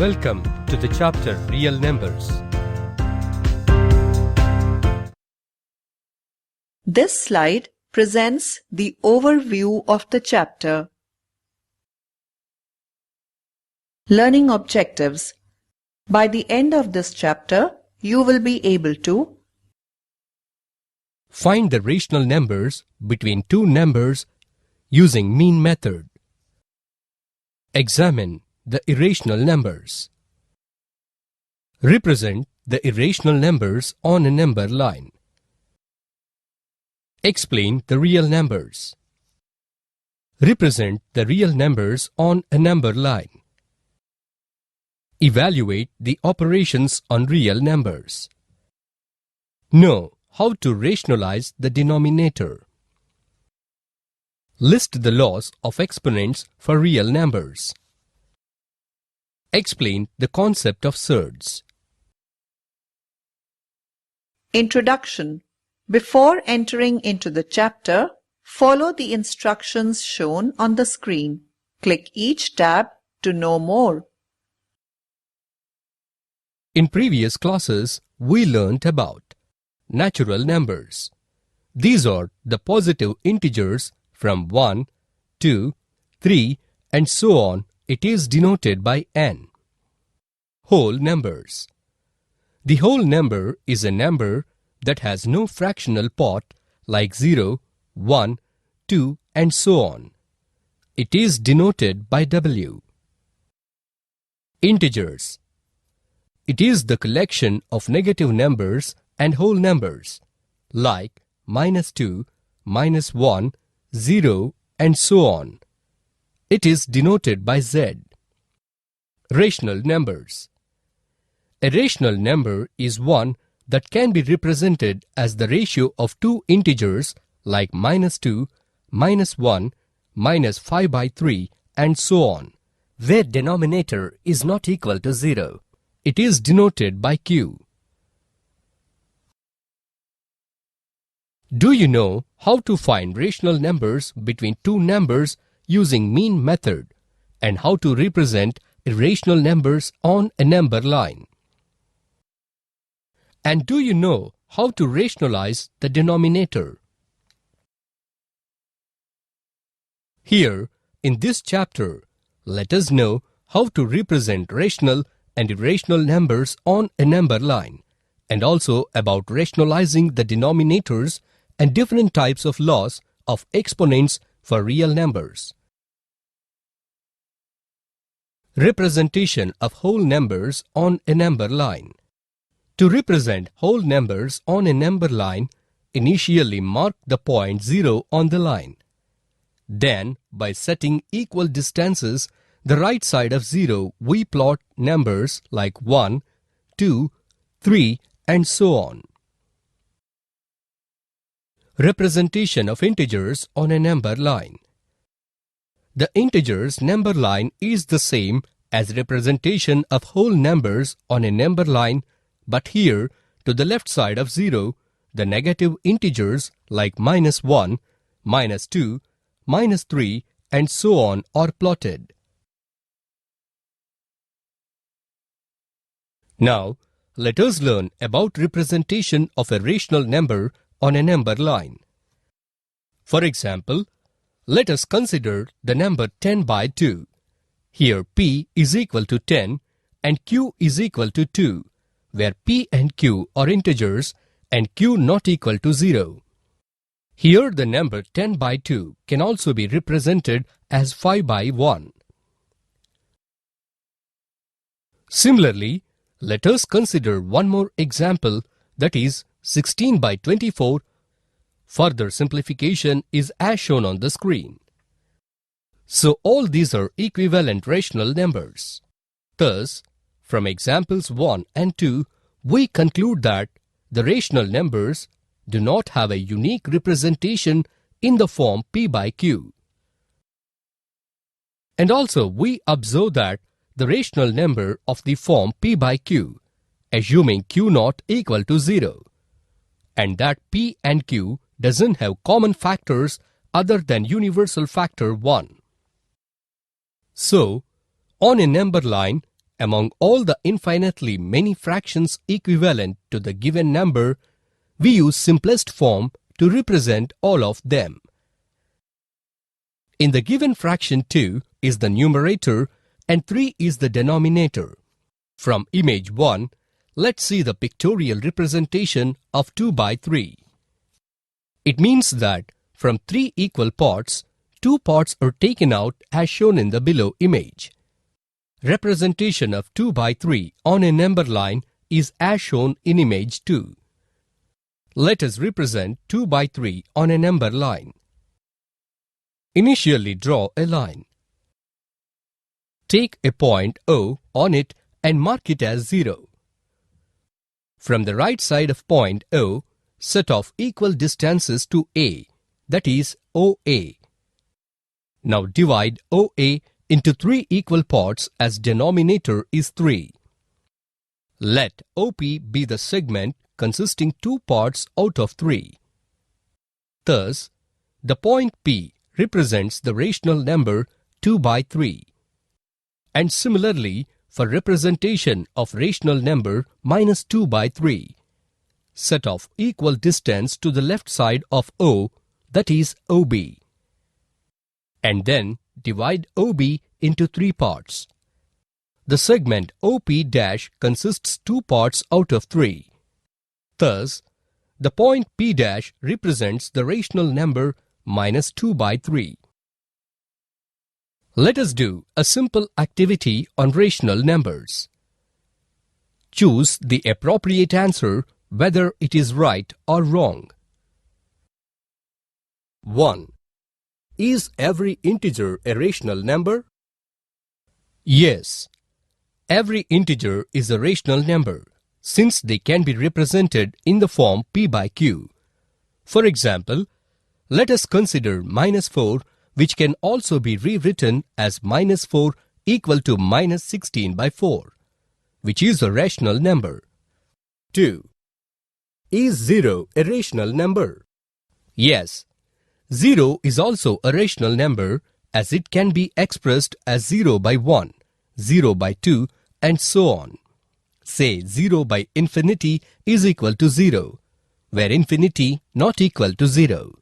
Welcome to the chapter Real Numbers. This slide presents the overview of the chapter. Learning objectives. By the end of this chapter, you will be able to Find the rational numbers between two numbers using mean method. Examine the irrational numbers. Represent the irrational numbers on a number line. Explain the real numbers. Represent the real numbers on a number line. Evaluate the operations on real numbers. Know how to rationalize the denominator. List the laws of exponents for real numbers. Explain the concept of surds. Introduction. Before entering into the chapter, follow the instructions shown on the screen. Click each tab to know more. In previous classes, we learnt about natural numbers. These are the positive integers from 1, 2, 3 and so on. It is denoted by n. Whole numbers. The whole number is a number that has no fractional part like 0, 1, 2 and so on. It is denoted by w. Integers. It is the collection of negative numbers and whole numbers like -2, -1, 0 and so on. It is denoted by z. Rational numbers. A rational number is one that can be represented as the ratio of two integers like -2, -1, -5/3 and so on, where denominator is not equal to 0. It is denoted by q. Do you know how to find rational numbers between two numbers using mean method and how to represent irrational numbers on a number line? And do you know how to rationalize the denominator? Here, in this chapter, let us know how to represent rational and irrational numbers on a number line, and also about rationalizing the denominators and different types of laws of exponents for real numbers. Representation of whole numbers on a number line. To represent whole numbers on a number line, initially mark the point 0 on the line. Then, by setting equal distances, the right side of 0, we plot numbers like 1, 2, 3 and so on. Representation of integers on a number line. The integers number line is the same as representation of whole numbers on a number line, but here, to the left side of 0, the negative integers like -1, -2, -3 and so on are plotted. Now, let us learn about representation of a rational number on a number line. For example, let us consider the number 10/2. Here p is equal to 10 and q is equal to 2, where p and q are integers and q not equal to 0. Here the number 10/2 can also be represented as 5/1. Similarly, let us consider one more example, that is 16/24. Further simplification is as shown on the screen. So all these are equivalent rational numbers. Thus, from examples 1 and 2, we conclude that the rational numbers do not have a unique representation in the form p/q. And also we observe that the rational number of the form p/q, assuming q not equal to 0, and that p and q doesn't have common factors other than universal factor 1. So, on a number line, among all the infinitely many fractions equivalent to the given number, we use simplest form to represent all of them. In the given fraction 2 is the numerator and 3 is the denominator. From image 1, let's see the pictorial representation of 2 by 3. It means that from 3 equal parts, 2 parts are taken out as shown in the below image. Representation of 2 by 3 on a number line is as shown in image 2. Let us represent 2 by 3 on a number line. Initially draw a line. Take a point O on it and mark it as 0. From the right side of point O, set off equal distances to A, that is OA. Now divide OA into 3 equal parts as denominator is 3. Let OP be the segment consisting 2 parts out of 3. Thus, the point P represents the rational number 2 by 3. And similarly, for representation of rational number minus 2 by 3, set off equal distance to the left side of O, that is OB. And then divide OB into 3 parts. The segment OP' consists 2 parts out of 3. Thus, the point P' represents the rational number minus 2 by 3. Let us do a simple activity on rational numbers. Choose the appropriate answer whether it is right or wrong. 1. Is every integer a rational number? Yes. Every integer is a rational number, since they can be represented in the form P by Q. For example, let us consider minus 4, which can also be rewritten as minus 4 equal to minus 16 by 4, which is a rational number. 2. Is 0 a rational number? Yes. 0 is also a rational number as it can be expressed as 0 by 1, 0 by 2, and so on. Say 0 by infinity is equal to 0, where infinity not equal to 0.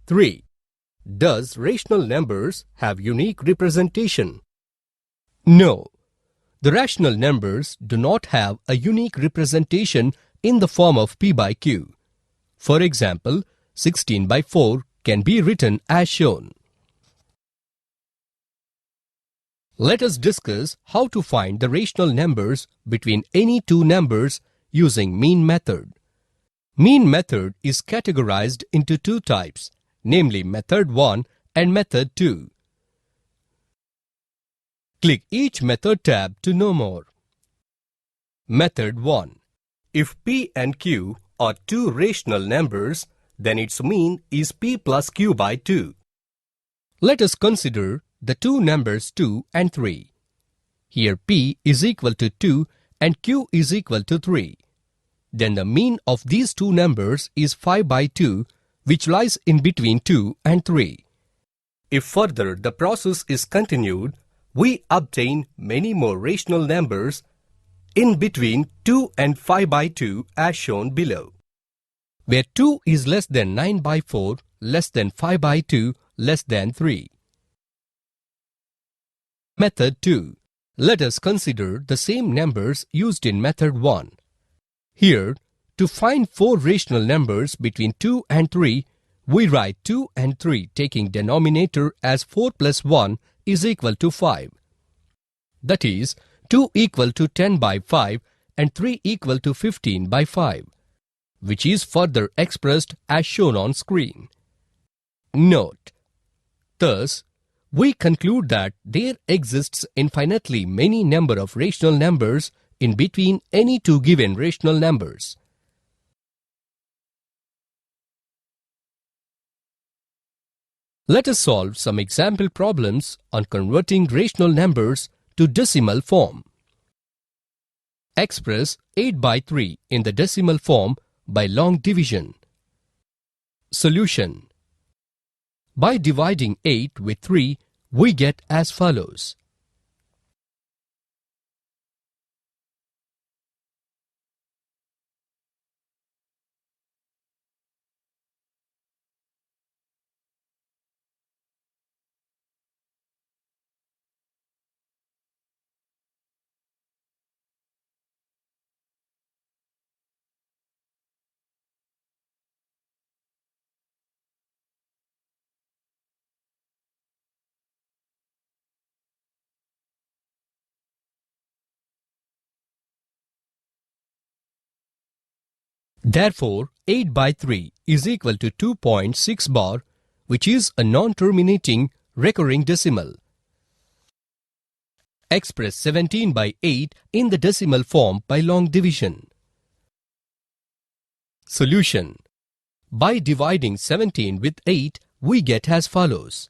3. Does rational numbers have unique representation? No. The rational numbers do not have a unique representation in the form of P by Q. For example, 16 by 4 can be written as shown. Let us discuss how to find the rational numbers between any two numbers using mean method. Mean method is categorized into 2 types, namely method 1 and method 2. Click each method tab to know more. Method 1. If P and Q are 2 rational numbers, then its mean is P plus Q by 2. Let us consider the two numbers 2 and 3. Here P is equal to 2 and Q is equal to 3. Then the mean of these two numbers is 5 by 2, which lies in between 2 and 3. If further the process is continued, we obtain many more rational numbers in between 2 and 5 by 2 as shown below, where 2 is less than 9 by 4, less than 5 by 2, less than 3. Method 2. Let us consider the same numbers used in method 1. Here, to find 4 rational numbers between 2 and 3, we write 2 and 3 taking denominator as 4 plus 1 is equal to 5. That is, 2 equal to 10 by 5 and 3 equal to 15 by 5, which is further expressed as shown on screen. Note: thus, we conclude that there exists infinitely many number of rational numbers in between any two given rational numbers. Let us solve some example problems on converting rational numbers to decimal form. Express 8 by 3 in the decimal form by long division. Solution: by dividing 8 with 3, we get as follows. Therefore, 8 by 3 is equal to 2.6 bar, which is a non-terminating recurring decimal. Express 17 by 8 in the decimal form by long division. Solution. By dividing 17 with 8, we get as follows.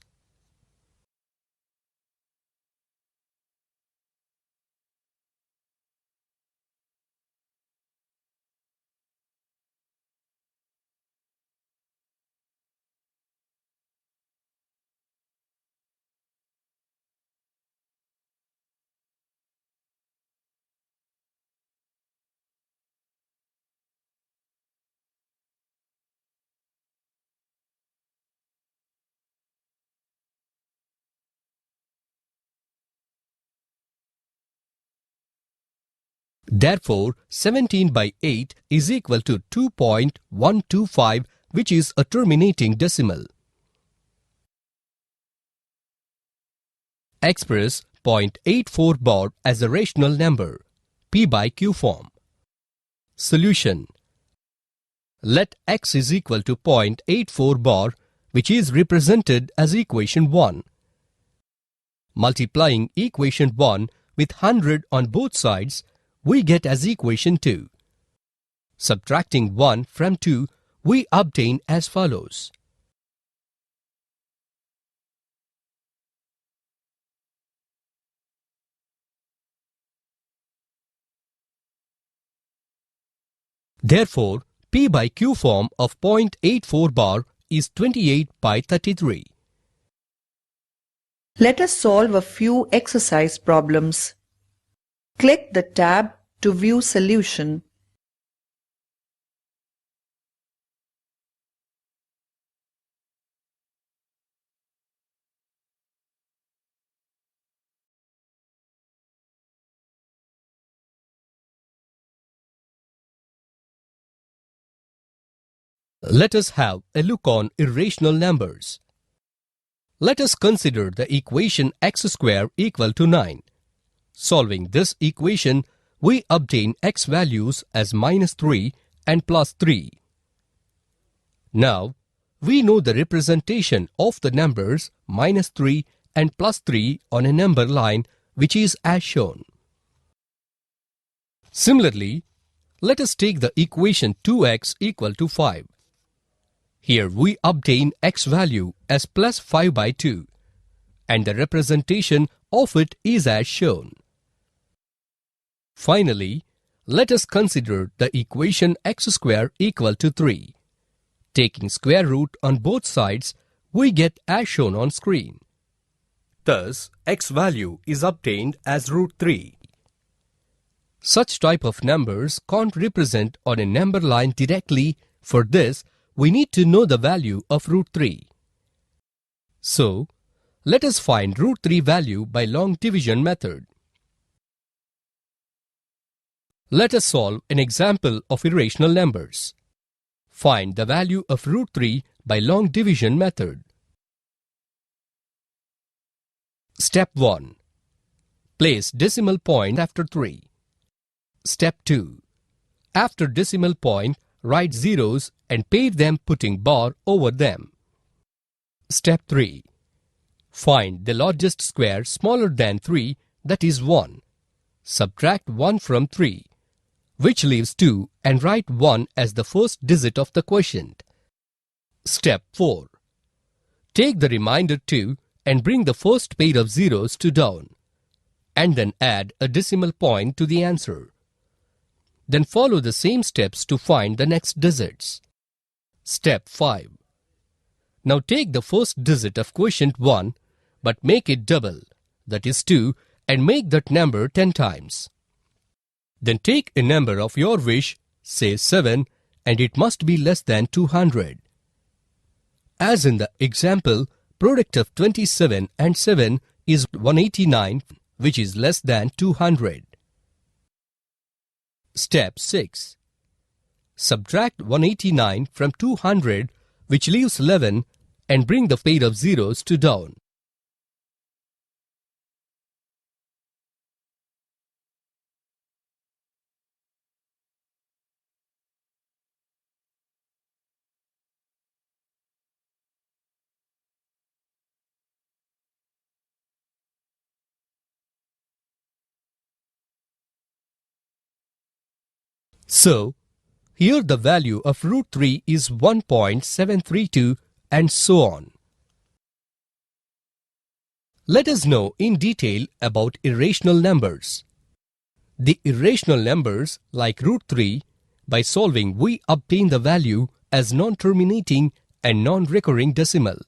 Therefore, 17 by 8 is equal to 2.125, which is a terminating decimal. Express 0.84 bar as a rational number, P by Q form. Solution. Let x is equal to 0.84 bar, which is represented as equation 1. Multiplying equation 1 with 100 on both sides, we get as equation 2. Subtracting 1 from 2, we obtain as follows. Therefore, P by Q form of 0.84 bar is 28 by 33. Let us solve a few exercise problems. Click the tab to view solution. Let us have a look on irrational numbers. Let us consider the equation x square equal to 9. Solving this equation, we obtain x values as -3 and +3. Now, we know the representation of the numbers -3 and +3 on a number line, which is as shown. Similarly, let us take the equation 2x equal to 5. Here we obtain x value as +5 by 2, and the representation of it is as shown. Finally, let us consider the equation x square equal to 3. Taking square root on both sides, we get as shown on screen. Thus, x value is obtained as √3. Such type of numbers can't represent on a number line directly. For this, we need to know the value of √3. So, let us find √3 value by long division method. Let us solve an example of irrational numbers. Find the value of √3 by long division method. Step 1. Place decimal point after 3. Step 2. After decimal point, write zeros and pair them putting bar over them. Step 3. Find the largest square smaller than 3, that is 1. Subtract 1 from 3, which leaves 2, and write 1 as the first digit of the quotient. Step 4. Take the remainder 2 and bring the first pair of zeros to down, and then add a decimal point to the answer. Then follow the same steps to find the next digits. Step 5. Now take the first digit of quotient 1, but make it double, that is 2, and make that number 10 times. Then take a number of your wish, say 7, and it must be less than 200. As in the example, product of 27 and 7 is 189, which is less than 200. Step 6. Subtract 189 from 200, which leaves 11, and bring the pair of zeros to down. So, here the value of root 3 is 1.732 and so on. Let us know in detail about irrational numbers. The irrational numbers, like root 3, by solving we obtain the value as non-terminating and non-recurring decimal.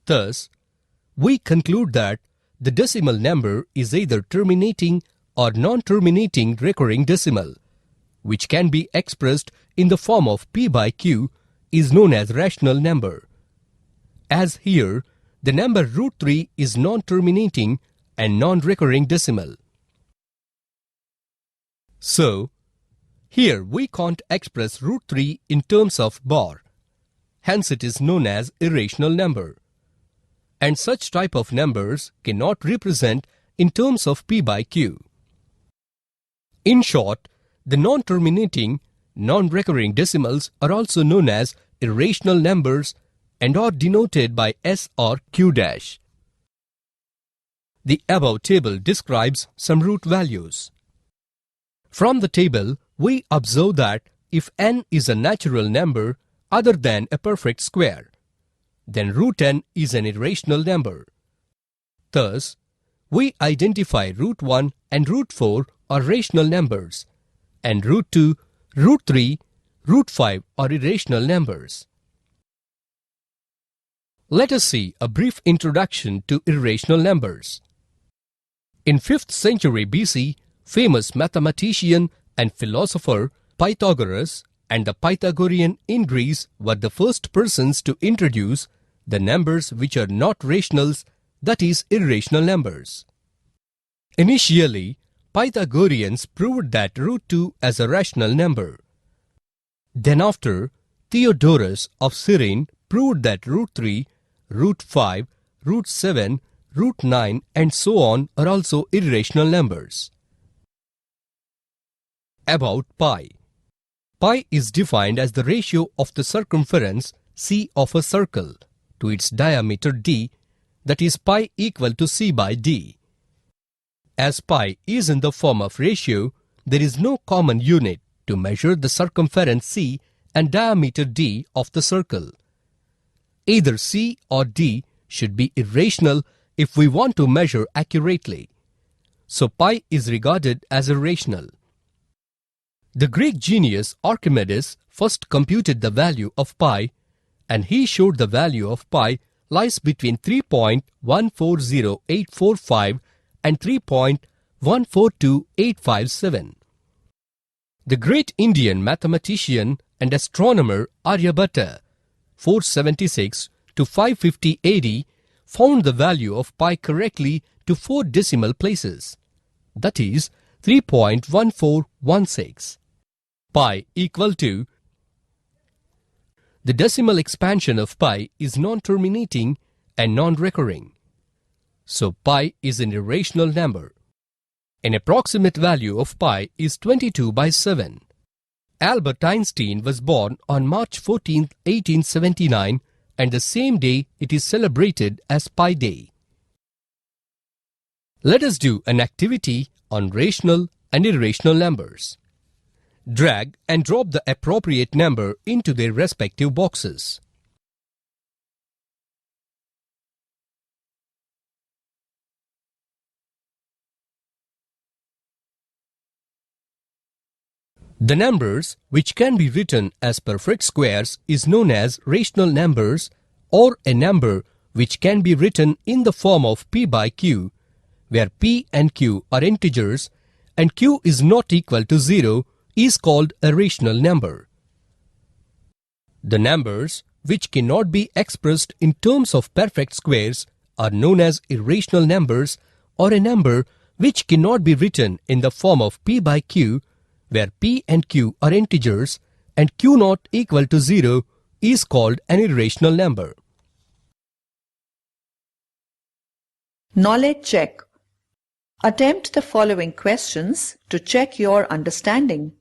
Thus, we conclude that the decimal number is either terminating or non-terminating recurring decimal, which can be expressed in the form of p by q, is known as rational number. As here, the number root 3 is non-terminating and non-recurring decimal. So, here we can't express root 3 in terms of bar. Hence it is known as irrational number. And such type of numbers cannot represent in terms of p by q. In short, the non-terminating, non-recurring decimals are also known as irrational numbers and are denoted by s or q dash. The above table describes some root values. From the table, we observe that if n is a natural number other than a perfect square, then root n is an irrational number. Thus, we identify root 1 and root 4 are rational numbers, and root 2, root 3, root 5 are irrational numbers. Let us see a brief introduction to irrational numbers. In 5th century BC, famous mathematician and philosopher Pythagoras and the Pythagorean in Greece were the first persons to introduce the numbers which are not rationals, that is, irrational numbers. Initially, Pythagoreans proved that root 2 as a rational number. Then after, Theodorus of Cyrene proved that root 3, root 5, root 7, root 9 and so on are also irrational numbers. About pi. Pi is defined as the ratio of the circumference c of a circle to its diameter d, that is pi equal to c by d. As pi is in the form of ratio, there is no common unit to measure the circumference c and diameter d of the circle. Either c or d should be irrational if we want to measure accurately. So pi is regarded as irrational. The Greek genius Archimedes first computed the value of pi, and he showed the value of pi lies between 3.140845 and 3.142857. The great Indian mathematician and astronomer Aryabhatta, 476 to 550 AD, found the value of pi correctly to 4 decimal places, that is 3.1416. Pi equal to. The decimal expansion of pi is non-terminating and non-recurring. So pi is an irrational number. An approximate value of pi is 22 by 7. Albert Einstein was born on March 14, 1879, and the same day it is celebrated as Pi Day. Let us do an activity on rational and irrational numbers. Drag and drop the appropriate number into their respective boxes. The numbers which can be written as perfect squares is known as rational numbers, or a number which can be written in the form of p by q, where p and q are integers and q is not equal to 0 is called a rational number. The numbers which cannot be expressed in terms of perfect squares are known as irrational numbers, or a number which cannot be written in the form of p by q, where p and q are integers and q not equal to 0 is called an irrational number. Knowledge check. Attempt the following questions to check your understanding.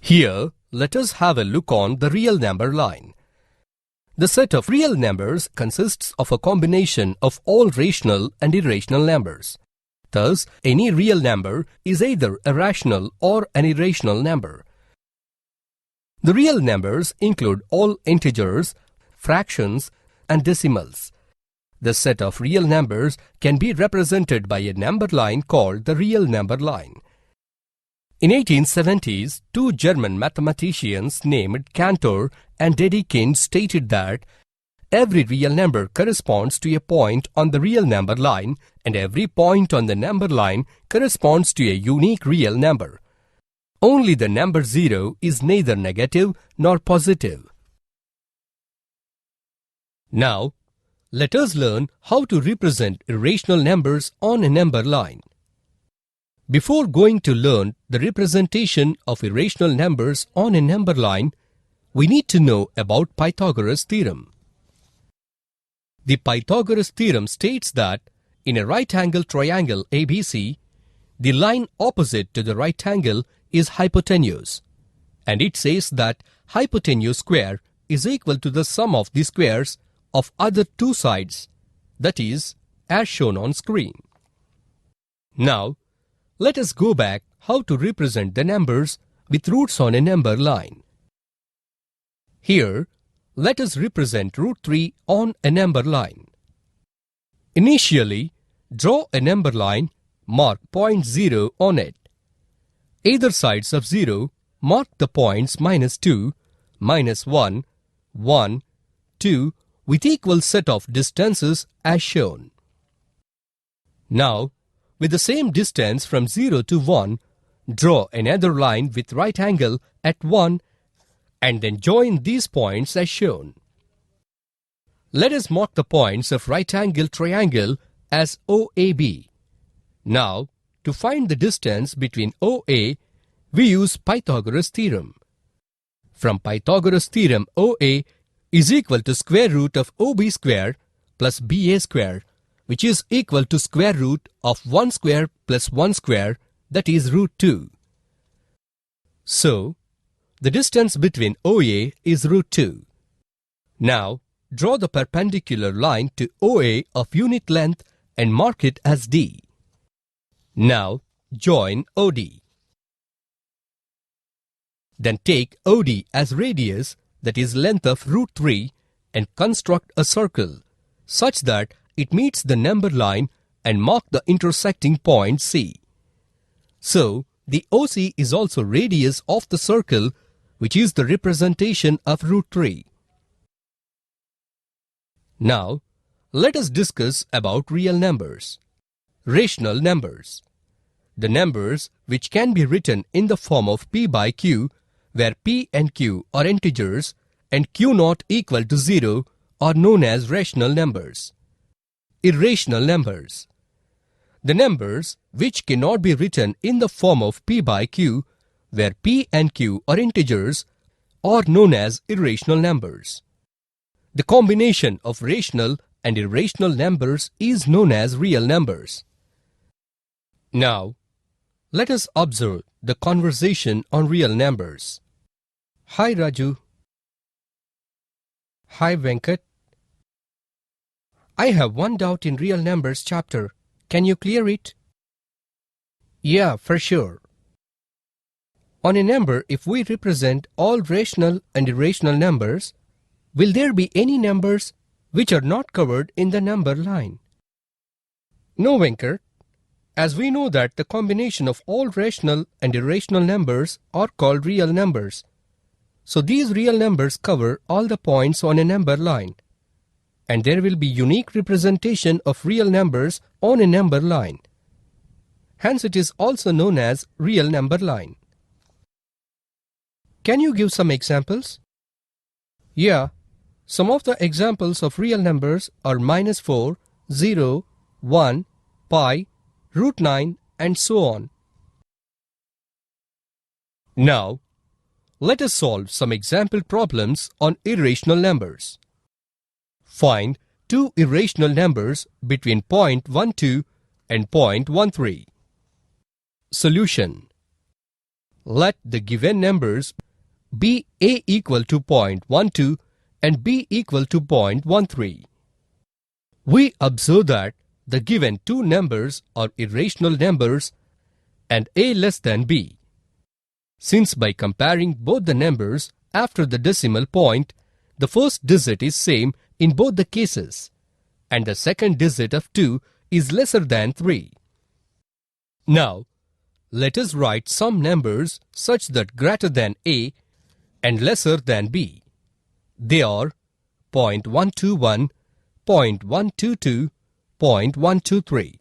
Here, let us have a look on the real number line. The set of real numbers consists of a combination of all rational and irrational numbers. Thus, any real number is either a rational or an irrational number. The real numbers include all integers, fractions, and decimals. The set of real numbers can be represented by a number line called the real number line. In 1870s, two German mathematicians named Cantor and Dedekind stated that every real number corresponds to a point on the real number line, and every point on the number line corresponds to a unique real number. Only the number 0 is neither negative nor positive. Now, let us learn how to represent irrational numbers on a number line. Before going to learn the representation of irrational numbers on a number line, we need to know about Pythagoras' theorem. The Pythagoras theorem states that in a right-angle triangle ABC, the line opposite to the right angle is hypotenuse, and it says that hypotenuse square is equal to the sum of the squares of other two sides, that is, as shown on screen. Now, let us go back how to represent the numbers with roots on a number line. Here, let us represent root 3 on a number line. Initially, draw a number line, mark point 0 on it. Either sides of 0, mark the points -2, -1, 1, 2 with equal set of distances as shown. Now, with the same distance from 0 to 1, draw another line with right angle at 1 and then join these points as shown. Let us mark the points of right angle triangle as OAB. Now, to find the distance between OA, we use Pythagoras theorem. From Pythagoras theorem, OA is equal to square root of OB square plus BA square, which is equal to square root of 1 square plus 1 square, that is root 2. So, the distance between OA is root 2. Now, draw the perpendicular line to OA of unit length and mark it as D. Now, join OD. Then take OD as radius, that is length of root 3, and construct a circle such that it meets the number line and mark the intersecting point C. So, the OC is also radius of the circle, which is the representation of root 3. Now, let us discuss about real numbers. Rational numbers. The numbers which can be written in the form of P by Q, where P and Q are integers and Q not equal to 0, are known as rational numbers. Irrational numbers. The numbers which cannot be written in the form of P by Q, where P and Q are integers, are known as irrational numbers. The combination of rational and irrational numbers is known as real numbers. Now, let us observe the conversation on real numbers. Hi Raju. Hi Venkat. I have one doubt in real numbers chapter. Can you clear it? Yeah, for sure. On a number, if we represent all rational and irrational numbers, will there be any numbers which are not covered in the number line? No, Venkat. As we know that the combination of all rational and irrational numbers are called real numbers. So these real numbers cover all the points on a number line. And there will be unique representation of real numbers on a number line. Hence it is also known as real number line. Can you give some examples? Yeah, some of the examples of real numbers are -4, 0, 1, pi, root 9 and so on. Now, let us solve some example problems on irrational numbers. Find two irrational numbers between 0.12 and 0.13. Solution. Let the given numbers be a equal to 0.12 and b equal to 0.13. We observe that the given two numbers are irrational numbers and a less than b. Since by comparing both the numbers after the decimal point, the first digit is same in both the cases, and the second digit of 2 is lesser than 3. Now, let us write some numbers such that greater than a and lesser than b. They are 0.121, 0.122, 0.123.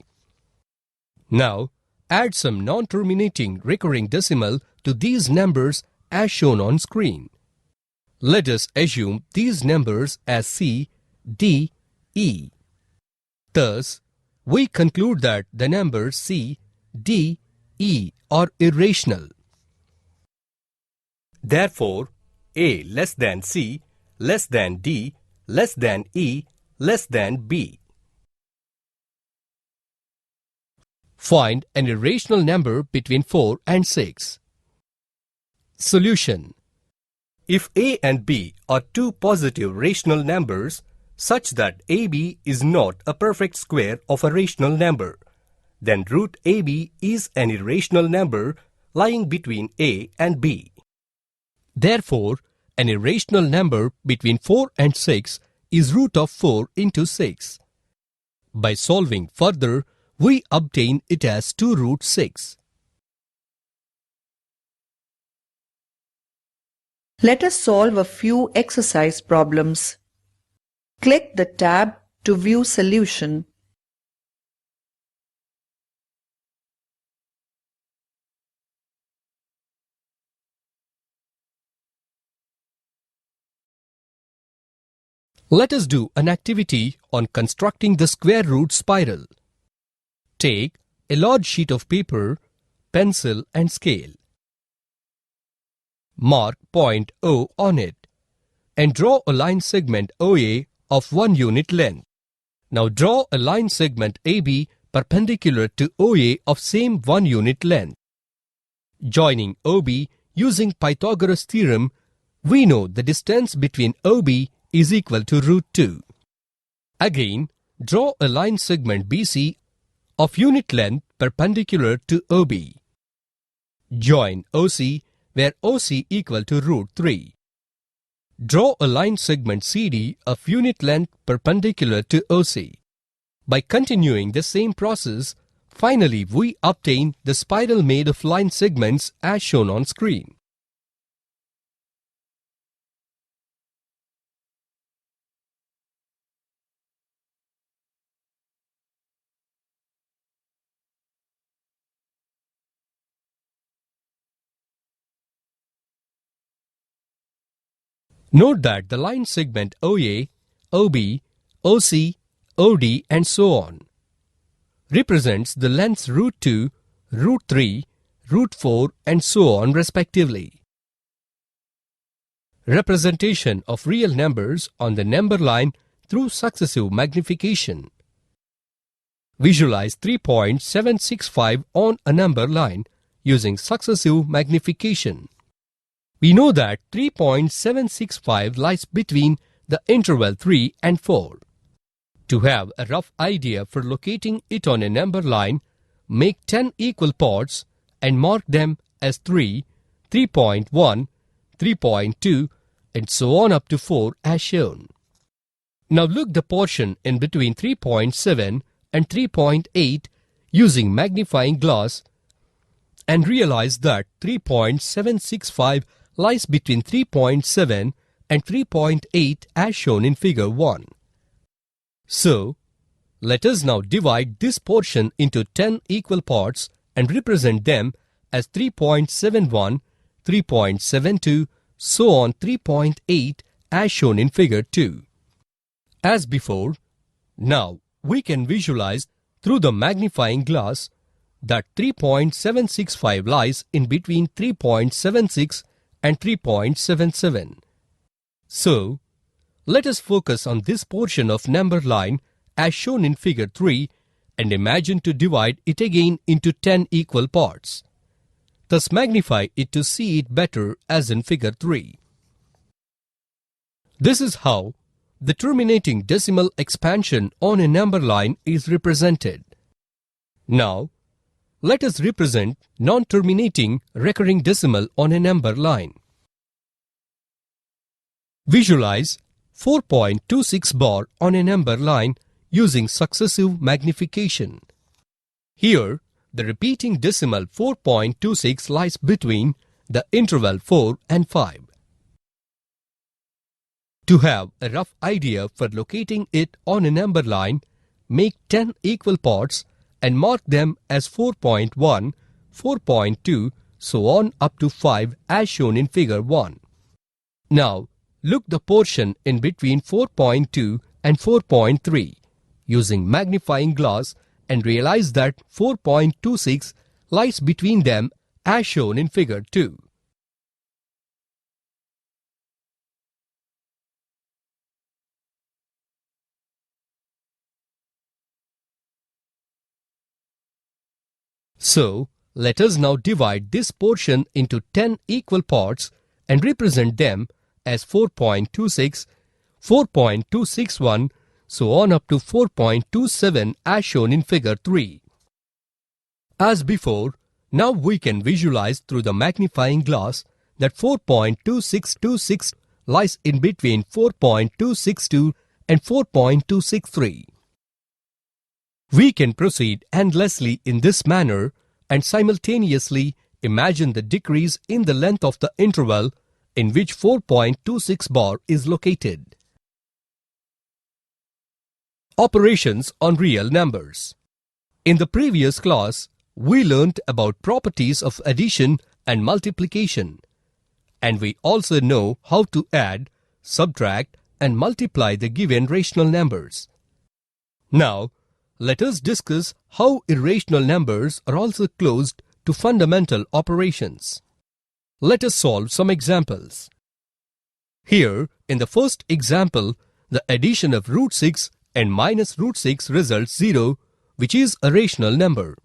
Now, add some non-terminating recurring decimal to these numbers as shown on screen. Let us assume these numbers as C, D, E. Thus, we conclude that the numbers C, D, E are irrational. Therefore, A less than C, less than D, less than E, less than B. Find an irrational number between 4 and 6. Solution. If A and B are two positive rational numbers such that AB is not a perfect square of a rational number, then root AB is an irrational number lying between A and B. Therefore, an irrational number between 4 and 6 is root of 4 into 6. By solving further, we obtain it as 2 root 6. Let us solve a few exercise problems. Click the tab to view solution. Let us do an activity on constructing the square root spiral. Take a large sheet of paper, pencil and scale. Mark point O on it and draw a line segment OA of 1 unit length. Now draw a line segment AB perpendicular to OA of same 1 unit length. Joining OB using Pythagoras theorem, we know the distance between OB is equal to root 2. Again, draw a line segment BC of unit length perpendicular to OB. Join OC where OC equal to root 3. Draw a line segment CD of unit length perpendicular to OC. By continuing the same process, finally we obtain the spiral made of line segments as shown on screen. Note that the line segment OA, OB, OC, OD and so on represents the lengths root 2, root 3, root 4 and so on respectively. Representation of real numbers on the number line through successive magnification. Visualize 3.765 on a number line using successive magnification. We know that 3.765 lies between the interval 3 and 4. To have a rough idea for locating it on a number line, make 10 equal parts and mark them as 3, 3.1, 3.2 and so on up to 4 as shown. Now look the portion in between 3.7 and 3.8 using magnifying glass and realize that 3.765 lies between 3.7 and 3.8 as shown in figure 1. So, let us now divide this portion into 10 equal parts and represent them as 3.71, 3.72, so on 3.8 as shown in figure 2. As before, now we can visualize through the magnifying glass that 3.765 lies in between 3.76 and 3.77. So, let us focus on this portion of number line as shown in figure 3 and imagine to divide it again into 10 equal parts. Thus magnify it to see it better as in figure 3. This is how the terminating decimal expansion on a number line is represented. Now, let us represent non-terminating recurring decimal on a number line. Visualize 4.26 bar on a number line using successive magnification. Here, the repeating decimal 4.26 lies between the interval 4 and 5. To have a rough idea for locating it on a number line, make 10 equal parts and mark them as 4.1, 4.2, so on up to 5 as shown in figure 1. Now, look the portion in between 4.2 and 4.3 using magnifying glass and realize that 4.26 lies between them as shown in figure 2. So, let us now divide this portion into 10 equal parts and represent them as 4.26, 4.261, so on up to 4.27 as shown in figure 3. As before, now we can visualize through the magnifying glass that 4.2626 lies in between 4.262 and 4.263. We can proceed endlessly in this manner and simultaneously imagine the decrease in the length of the interval in which 4.26 bar is located. Operations on real numbers. In the previous class, we learnt about properties of addition and multiplication, and we also know how to add, subtract, and multiply the given rational numbers. Now, let us discuss how irrational numbers are also closed to fundamental operations. Let us solve some examples. Here, in the first example, the addition of root 6 and minus root 6 results 0, which is a rational number.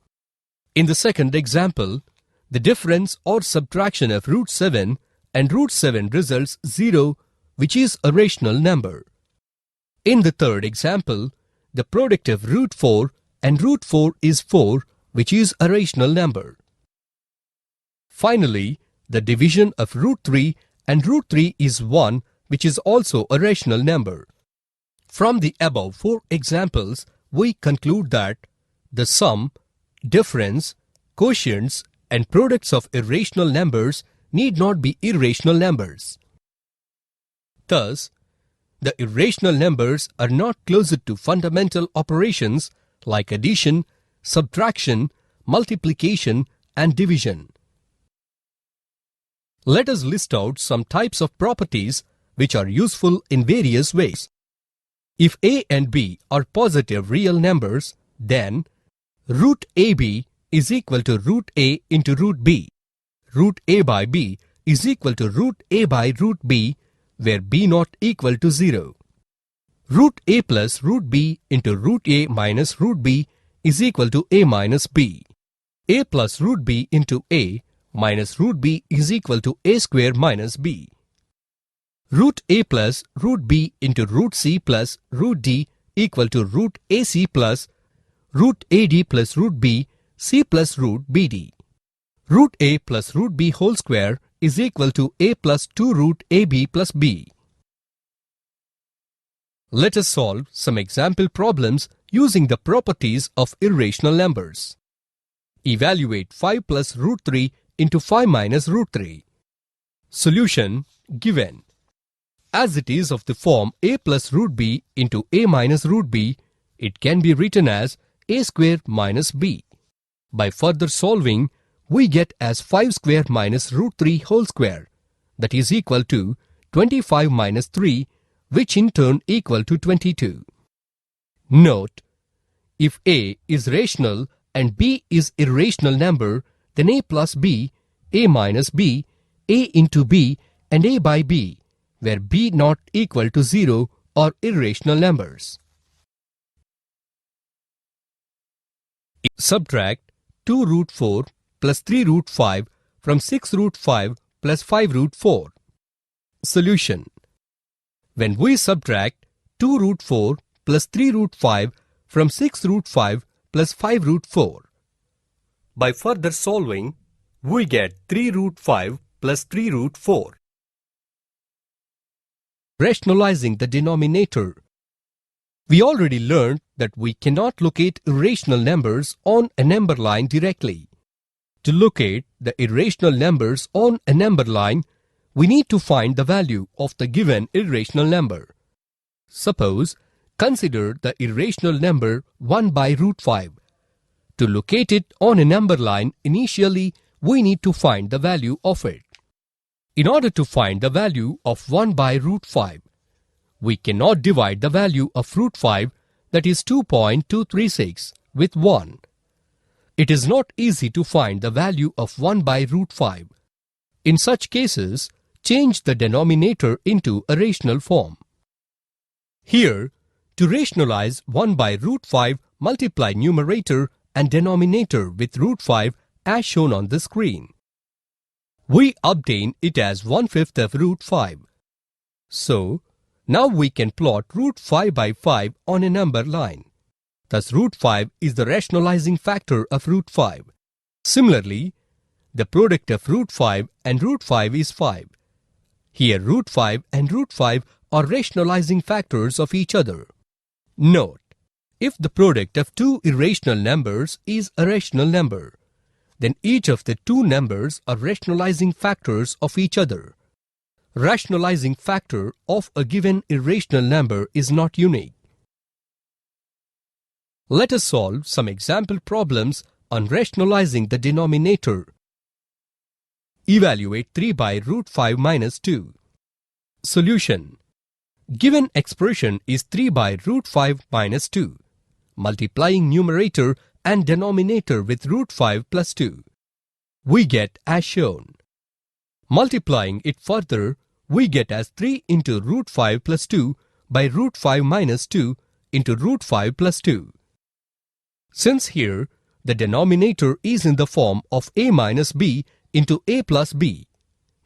In the second example, the difference or subtraction of root 7 and root 7 results 0, which is a rational number. In the third example, the product of root 4 and root 4 is 4, which is a rational number. Finally, the division of root 3 and root 3 is 1, which is also a rational number. From the above 4 examples, we conclude that the sum, difference, quotients, and products of irrational numbers need not be irrational numbers. Thus, the irrational numbers are not closed to fundamental operations like addition, subtraction, multiplication, and division. Let us list out some types of properties which are useful in various ways. If a and b are positive real numbers, then root ab is equal to root a into root b. Root a by b is equal to root a by root b, where b not equal to 0. Root a plus root b into root a minus root b is equal to a minus b. A plus root b into a minus root b is equal to a square minus b. Root a plus root b into root c plus root d equal to root ac plus root ad plus root b c plus root bd. Root a plus root b whole square is equal to a plus 2 root ab plus b. Let us solve some example problems using the properties of irrational numbers. Evaluate 5 plus root 3 into 5 minus root 3. Solution given. As it is of the form a plus root b into a minus root b, it can be written as a square minus b. By further solving, we get as 5 square minus root 3 whole square, that is equal to 25 minus 3, which in turn equal to 22. Note, if a is rational and b is irrational number, then a plus b, a minus b, a into b, and a by b, where b not equal to 0 are irrational numbers. Subtract 2 root 4 plus 3 root 5 from 6 root 5 plus 5 root 4. Solution. When we subtract 2 root 4 plus 3 root 5 from 6 root 5 plus 5 root 4. By further solving, we get 3 root 5 plus 3 root 4. Rationalizing the denominator. We already learned that we cannot locate irrational numbers on a number line directly. To locate the irrational numbers on a number line, we need to find the value of the given irrational number. Suppose, consider the irrational number 1 by root 5. To locate it on a number line, initially we need to find the value of it. In order to find the value of 1 by root 5, we cannot divide the value of root 5, that is 2.236, with 1. It is not easy to find the value of 1 by root 5. In such cases, change the denominator into a rational form. Here, to rationalize 1 by root 5, multiply numerator and denominator with root 5 as shown on the screen. We obtain it as 1/5 of root 5. So, now we can plot root 5 by 5 on a number line. Thus, root 5 is the rationalizing factor of root 5. Similarly, the product of root 5 and root 5 is 5. Here, root 5 and root 5 are rationalizing factors of each other. Note, if the product of two irrational numbers is a rational number, then each of the two numbers are rationalizing factors of each other. Rationalizing factor of a given irrational number is not unique. Let us solve some example problems on rationalizing the denominator. Evaluate 3 by root 5 minus 2. Solution. Given expression is 3 by root 5 minus 2. Multiplying numerator and denominator with root 5 plus 2. We get as shown. Multiplying it further, we get as 3 into root 5 plus 2 by root 5 minus 2 into root 5 plus 2. Since here the denominator is in the form of a minus b into a plus b,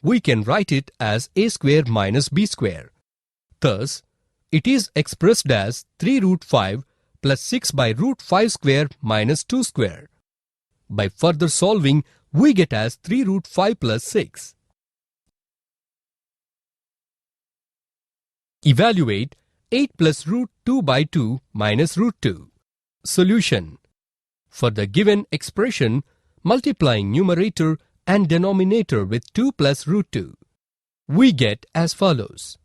we can write it as a square minus b square. Thus, it is expressed as 3 root 5 plus 6 by root 5 square minus 2 square. By further solving, we get as 3 root 5 plus 6. Evaluate 8 plus root 2 by 2 minus root 2. Solution. For the given expression, multiplying numerator and denominator with 2 plus root 2, we get as follows.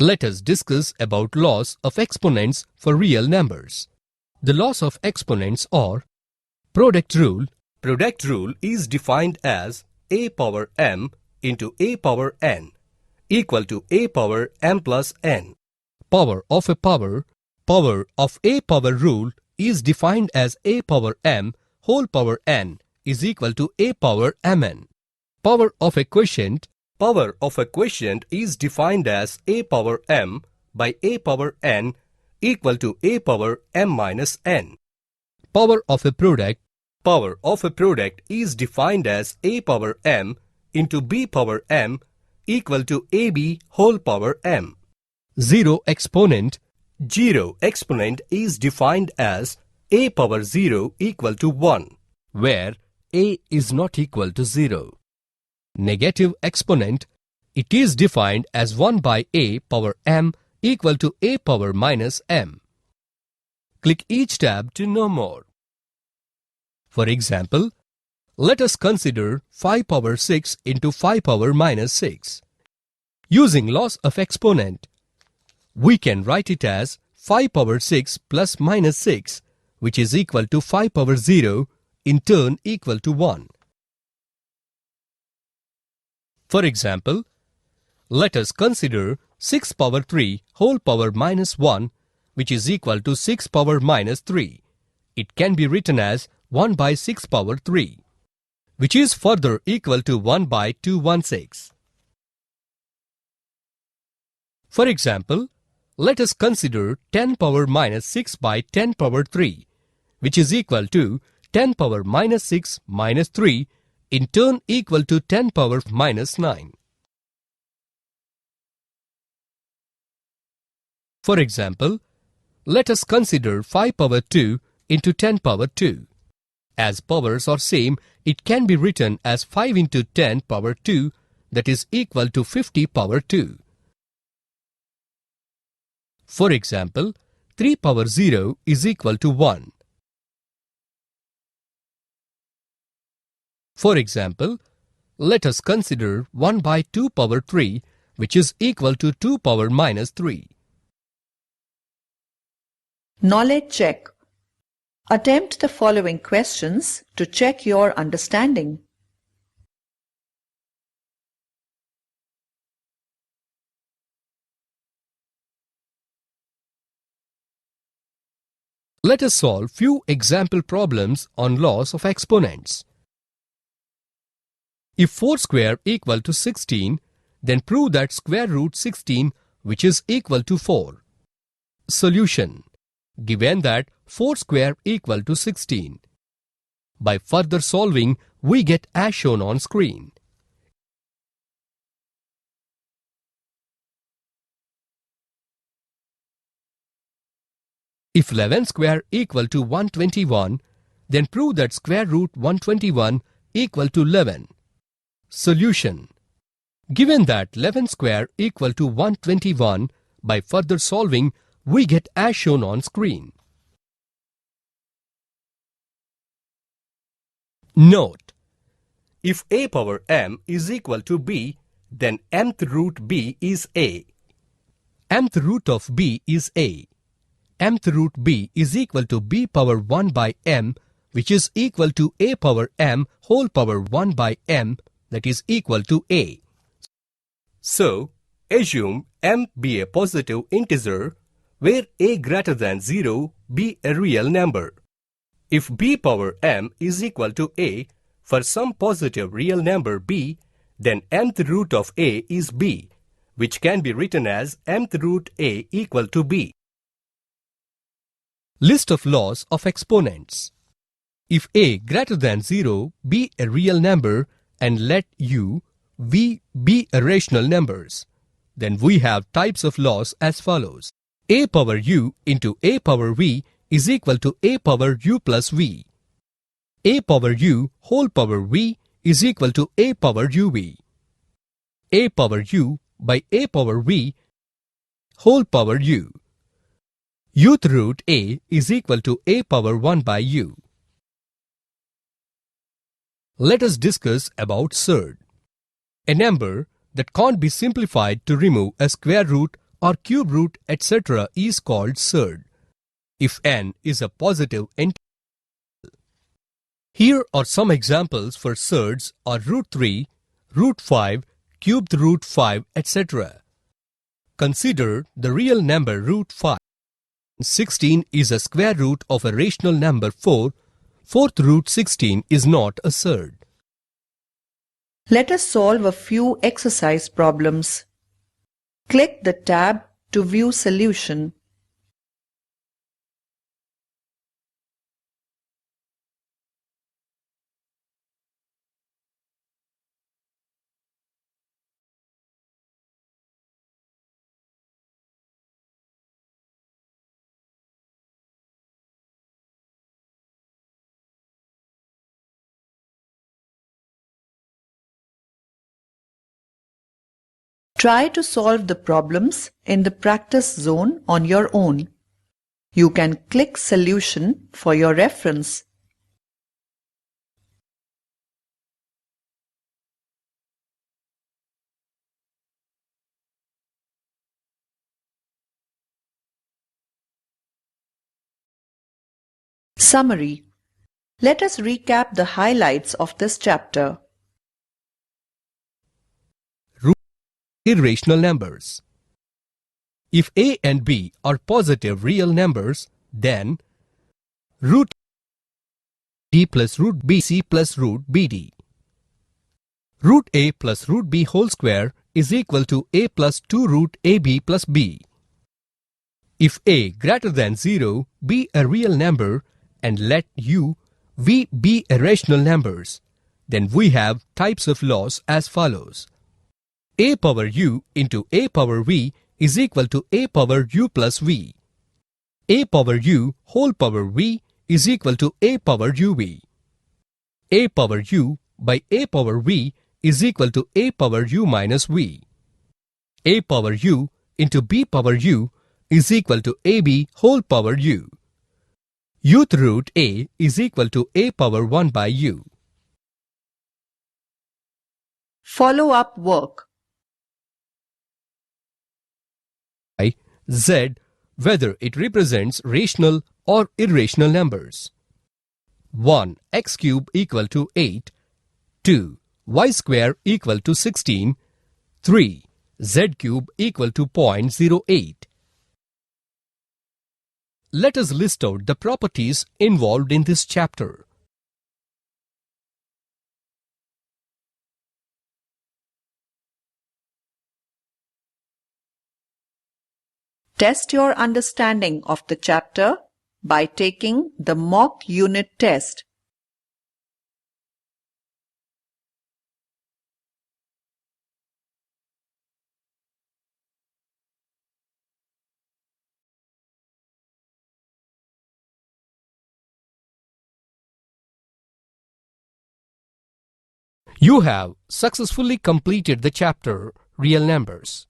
Let us discuss about laws of exponents for real numbers. The laws of exponents are product rule. Product rule is defined as a power m into a power n equal to a power m plus n. Power of a power. Power of a power rule is defined as a power m whole power n is equal to a power mn. Power of a quotient. Power of a quotient is defined as a power m by a power n equal to a power m minus n. Power of a product. Power of a product is defined as a power m into b power m equal to ab whole power m. Zero exponent. Zero exponent is defined as a power 0 equal to 1, where a is not equal to 0. Negative exponent. It is defined as 1 by a power m equal to a power minus m. Click each tab to know more. For example, let us consider 5 power 6 into 5 power minus 6. Using laws of exponent, we can write it as 5 power 6 plus minus 6, which is equal to 5 power 0, in turn equal to 1. For example, let us consider 6 power 3 whole power minus 1, which is equal to 6 power minus 3. It can be written as 1 by 6 power 3, which is further equal to 1 by 216. For example, let us consider 10 power minus 6 by 10 power 3, which is equal to 10 power minus 6 minus 3, in turn equal to 10 power minus 9. For example, let us consider 5 power 2 into 10 power 2. As powers are same, it can be written as 5 into 10 power 2, that is equal to 50 power 2. For example, 3 power 0 is equal to 1. For example, let us consider 1 by 2 power 3, which is equal to 2 power minus 3. Knowledge check. Attempt the following questions to check your understanding. Let us solve few example problems on laws of exponents. If 4 square equal to 16, then prove that square root 16, which is equal to 4. Solution. Given that 4 square equal to 16. By further solving, we get as shown on screen. If 11 square equal to 121, then prove that square root 121 equal to 11. Solution. Given that 11 square equal to 121, by further solving, we get as shown on screen. Note: if a power m is equal to b, then mth root b is a. Mth root of b is a. Mth root b is equal to b power 1 by m, which is equal to a power m whole power 1 by m, that is equal to a. So, assume m be a positive integer, where a greater than 0 be a real number. If b power m is equal to a for some positive real number b, then mth root of a is b, which can be written as mth root a equal to b. List of laws of exponents. If a greater than 0 be a real number and let u, v be irrational numbers, then we have types of laws as follows. A power u into a power v is equal to a power u plus v. A power u whole power v is equal to a power uv. A power u by a power v whole power u. Uth root a is equal to a power 1 by u. Let us discuss about surd. A number that can't be simplified to remove a square root or cube root etc. is called surd, if n is a positive integer. Here are some examples for surds are root 3, root 5, cubed root 5 etc. Consider the real number root 5. 16 is a square root of a rational number 4. Fourth root 16 is not a surd. Let us solve a few exercise problems. Click the tab to view solution. Try to solve the problems in the practice zone on your own. You can click solution for your reference. Summary. Let us recap the highlights of this chapter. Irrational numbers. If a and b are positive real numbers, then root d plus root bc plus root bd. Root a plus root b whole square is equal to a plus 2 root ab plus b. If a greater than 0 be a real number and let u, v be irrational numbers, then we have types of laws as follows. A power u into a power v is equal to a power u plus v. A power u whole power v is equal to a power uv. A power u by a power v is equal to a power u minus v. A power u into b power u is equal to ab whole power u. Uth root a is equal to a power 1 by u. Follow-up work. Z, whether it represents rational or irrational numbers. 1. X cube equal to 8. 2. Y square equal to 16. 3. Z cube equal to 0.08. Let us list out the properties involved in this chapter. Test your understanding of the chapter by taking the mock unit test. You have successfully completed the chapter Real Numbers.